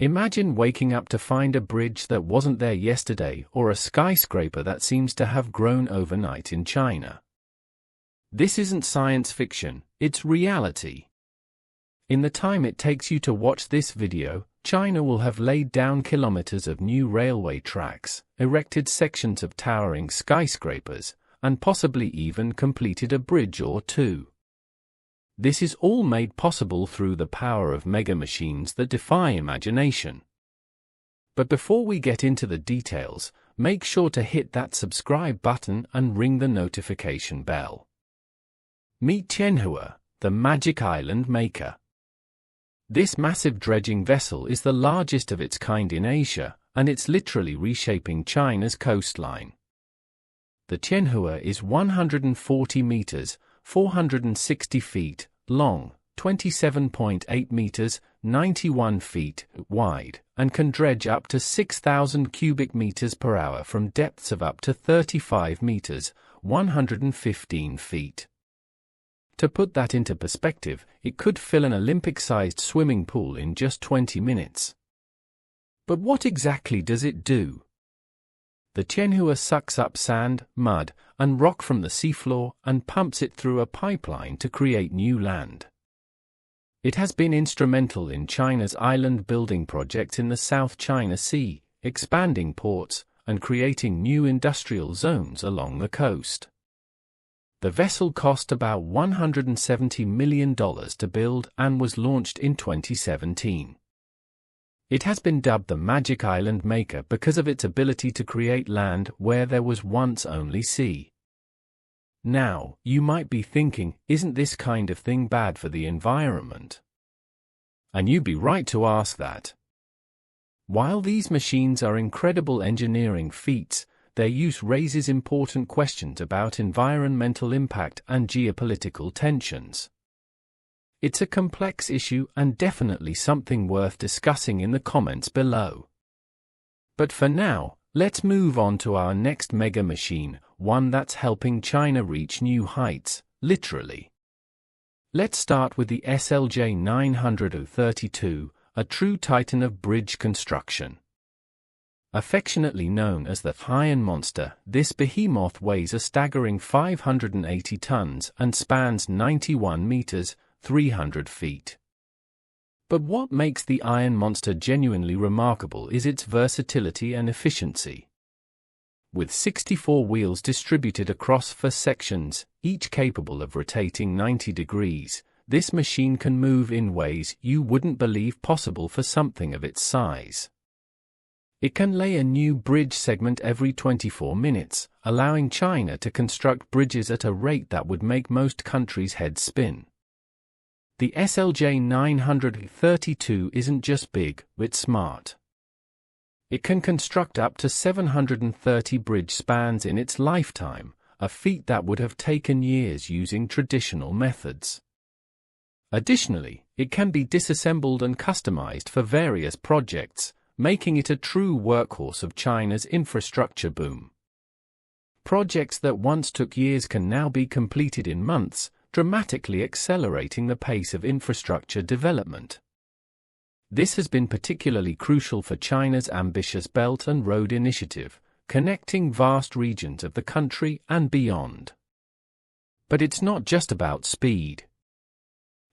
Imagine waking up to find a bridge that wasn't there yesterday or a skyscraper that seems to have grown overnight in China. This isn't science fiction, it's reality. In the time it takes you to watch this video, China will have laid down kilometers of new railway tracks, erected sections of towering skyscrapers, and possibly even completed a bridge or two. This is all made possible through the power of mega machines that defy imagination. But before we get into the details, make sure to hit that subscribe button and ring the notification bell. Meet Tianhua, the magic island maker. This massive dredging vessel is the largest of its kind in Asia, and it's literally reshaping China's coastline. The Tianhua is 140 meters, 460 feet, long, 27.8 meters, 91 feet, wide, and can dredge up to 6,000 cubic meters per hour from depths of up to 35 meters, 115 feet. To put that into perspective, it could fill an Olympic-sized swimming pool in just 20 minutes. But what exactly does it do? The Tianhua sucks up sand, mud, and rock from the seafloor and pumps it through a pipeline to create new land. It has been instrumental in China's island building projects in the South China Sea, expanding ports, and creating new industrial zones along the coast. The vessel cost about $170 million to build and was launched in 2017. It has been dubbed the Magic Island Maker because of its ability to create land where there was once only sea. Now, you might be thinking, isn't this kind of thing bad for the environment? And you'd be right to ask that. While these machines are incredible engineering feats, their use raises important questions about environmental impact and geopolitical tensions. It's a complex issue and definitely something worth discussing in the comments below. But for now, let's move on to our next mega machine, one that's helping China reach new heights, literally. Let's start with the SLJ 932, a true titan of bridge construction. Affectionately known as the Iron Monster, this behemoth weighs a staggering 580 tons and spans 91 meters, 300 feet. But what makes the Iron Monster genuinely remarkable is its versatility and efficiency. With 64 wheels distributed across 4 sections, each capable of rotating 90 degrees, this machine can move in ways you wouldn't believe possible for something of its size. It can lay a new bridge segment every 24 minutes, allowing China to construct bridges at a rate that would make most countries' heads spin. The SLJ 932 isn't just big, it's smart. It can construct up to 730 bridge spans in its lifetime, a feat that would have taken years using traditional methods. Additionally, it can be disassembled and customized for various projects, making it a true workhorse of China's infrastructure boom. Projects that once took years can now be completed in months, dramatically accelerating the pace of infrastructure development. This has been particularly crucial for China's ambitious Belt and Road Initiative, connecting vast regions of the country and beyond. But it's not just about speed.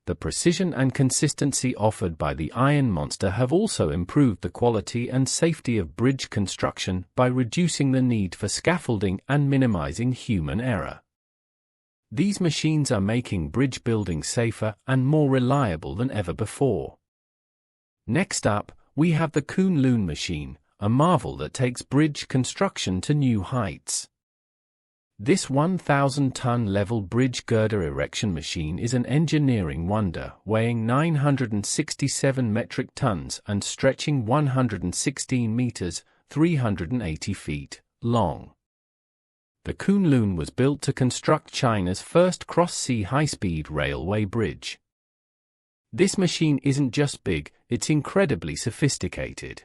The precision and consistency offered by the Iron Monster have also improved the quality and safety of bridge construction by reducing the need for scaffolding and minimizing human error. These machines are making bridge building safer and more reliable than ever before. Next up, we have the Kunlun machine, a marvel that takes bridge construction to new heights. This 1,000-ton level bridge girder erection machine is an engineering wonder, weighing 967 metric tons and stretching 116 meters, 380 feet, long. The Kunlun was built to construct China's first cross-sea high-speed railway bridge. This machine isn't just big, it's incredibly sophisticated.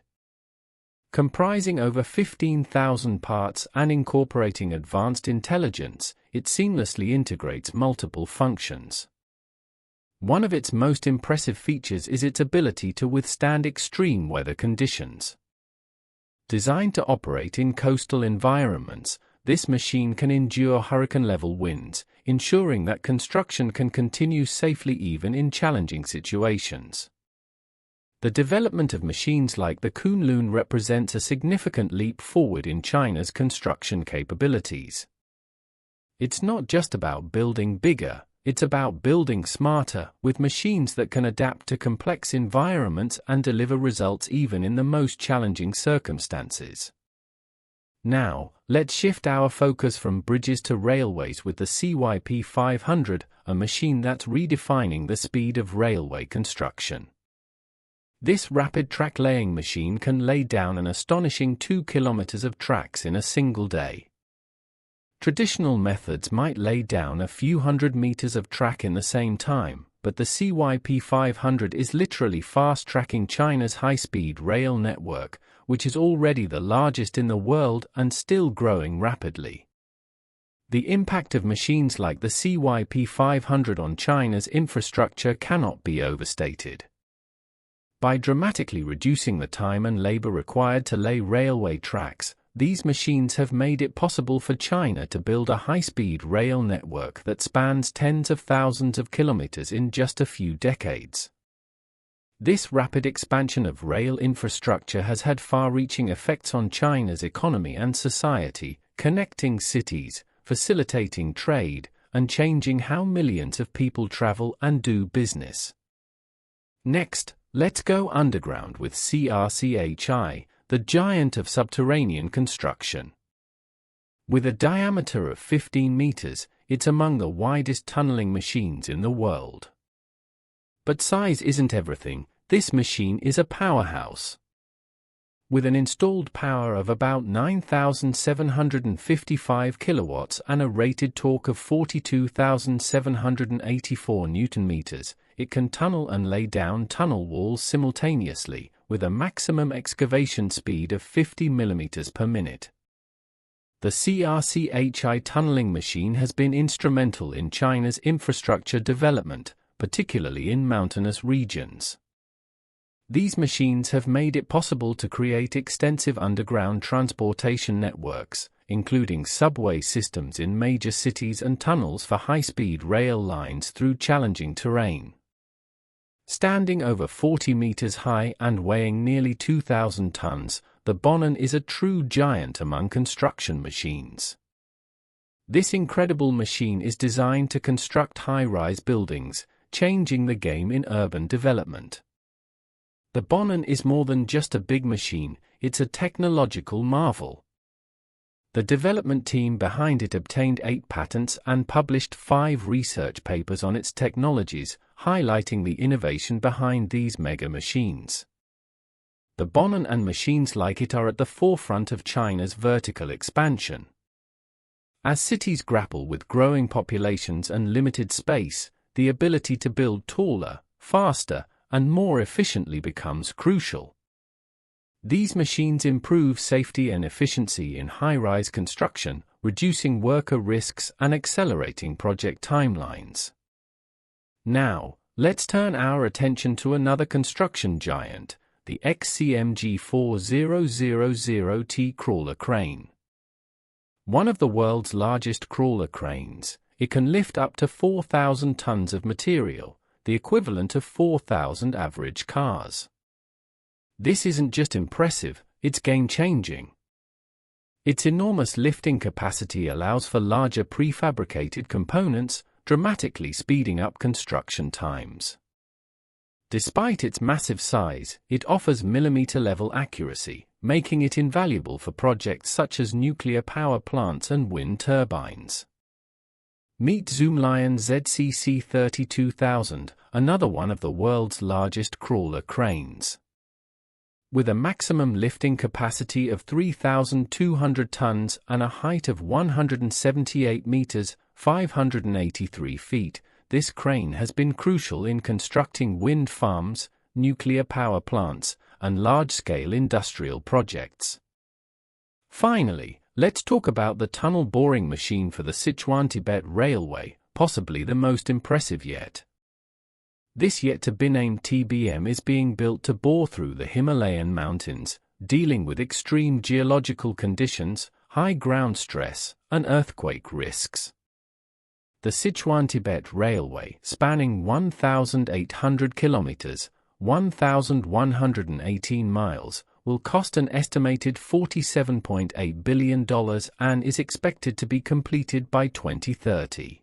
Comprising over 15,000 parts and incorporating advanced intelligence, it seamlessly integrates multiple functions. One of its most impressive features is its ability to withstand extreme weather conditions. Designed to operate in coastal environments, this machine can endure hurricane-level winds, ensuring that construction can continue safely even in challenging situations. The development of machines like the Kunlun represents a significant leap forward in China's construction capabilities. It's not just about building bigger, it's about building smarter, with machines that can adapt to complex environments and deliver results even in the most challenging circumstances. Now, let's shift our focus from bridges to railways with the CYP 500, a machine that's redefining the speed of railway construction. This rapid track-laying machine can lay down an astonishing 2 kilometers of tracks in a single day. Traditional methods might lay down a few hundred meters of track in the same time, but the CYP 500 is literally fast-tracking China's high-speed rail network, which is already the largest in the world and still growing rapidly. The impact of machines like the CYP 500 on China's infrastructure cannot be overstated. By dramatically reducing the time and labor required to lay railway tracks, these machines have made it possible for China to build a high-speed rail network that spans tens of thousands of kilometers in just a few decades. This rapid expansion of rail infrastructure has had far-reaching effects on China's economy and society, connecting cities, facilitating trade, and changing how millions of people travel and do business. Next, let's go underground with CRCHI, the giant of subterranean construction. With a diameter of 15 meters, it's among the widest tunneling machines in the world. But size isn't everything. This machine is a powerhouse. With an installed power of about 9,755 kilowatts and a rated torque of 42,784 newton-meters, it can tunnel and lay down tunnel walls simultaneously, with a maximum excavation speed of 50 millimeters per minute. The CRCHI tunneling machine has been instrumental in China's infrastructure development, particularly in mountainous regions. These machines have made it possible to create extensive underground transportation networks, including subway systems in major cities and tunnels for high-speed rail lines through challenging terrain. Standing over 40 meters high and weighing nearly 2,000 tons, the Bonan is a true giant among construction machines. This incredible machine is designed to construct high-rise buildings, changing the game in urban development. The Bonan is more than just a big machine, it's a technological marvel. The development team behind it obtained 8 patents and published 5 research papers on its technologies, highlighting the innovation behind these mega machines. The Bonan and machines like it are at the forefront of China's vertical expansion. As cities grapple with growing populations and limited space, the ability to build taller, faster, and more efficiently becomes crucial. These machines improve safety and efficiency in high-rise construction, reducing worker risks and accelerating project timelines. Now, let's turn our attention to another construction giant, the XCMG 4000T crawler crane. One of the world's largest crawler cranes, it can lift up to 4,000 tons of material, the equivalent of 4,000 average cars. This isn't just impressive, it's game-changing. Its enormous lifting capacity allows for larger prefabricated components, dramatically speeding up construction times. Despite its massive size, it offers millimeter-level accuracy, making it invaluable for projects such as nuclear power plants and wind turbines. Meet Zoomlion ZCC 32000, another one of the world's largest crawler cranes. With a maximum lifting capacity of 3,200 tons and a height of 178 meters, 583 feet, this crane has been crucial in constructing wind farms, nuclear power plants, and large-scale industrial projects. Finally, let's talk about the tunnel boring machine for the Sichuan-Tibet Railway, possibly the most impressive yet. This yet-to-be-named TBM is being built to bore through the Himalayan mountains, dealing with extreme geological conditions, high ground stress, and earthquake risks. The Sichuan-Tibet Railway, spanning 1,800 kilometers, 1,118 miles, will cost an estimated $47.8 billion and is expected to be completed by 2030.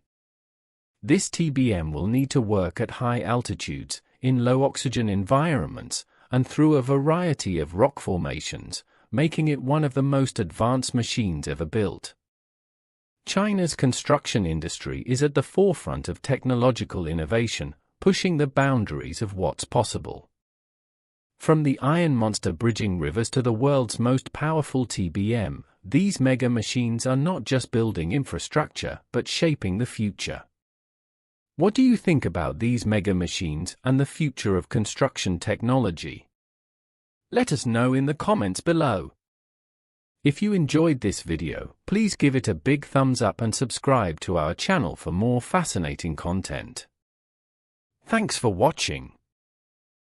This TBM will need to work at high altitudes, in low-oxygen environments, and through a variety of rock formations, making it one of the most advanced machines ever built. China's construction industry is at the forefront of technological innovation, pushing the boundaries of what's possible. From the iron monster bridging rivers to the world's most powerful TBM, these mega machines are not just building infrastructure but shaping the future. What do you think about these mega machines and the future of construction technology? Let us know in the comments below. If you enjoyed this video, please give it a big thumbs up and subscribe to our channel for more fascinating content. Thanks for watching.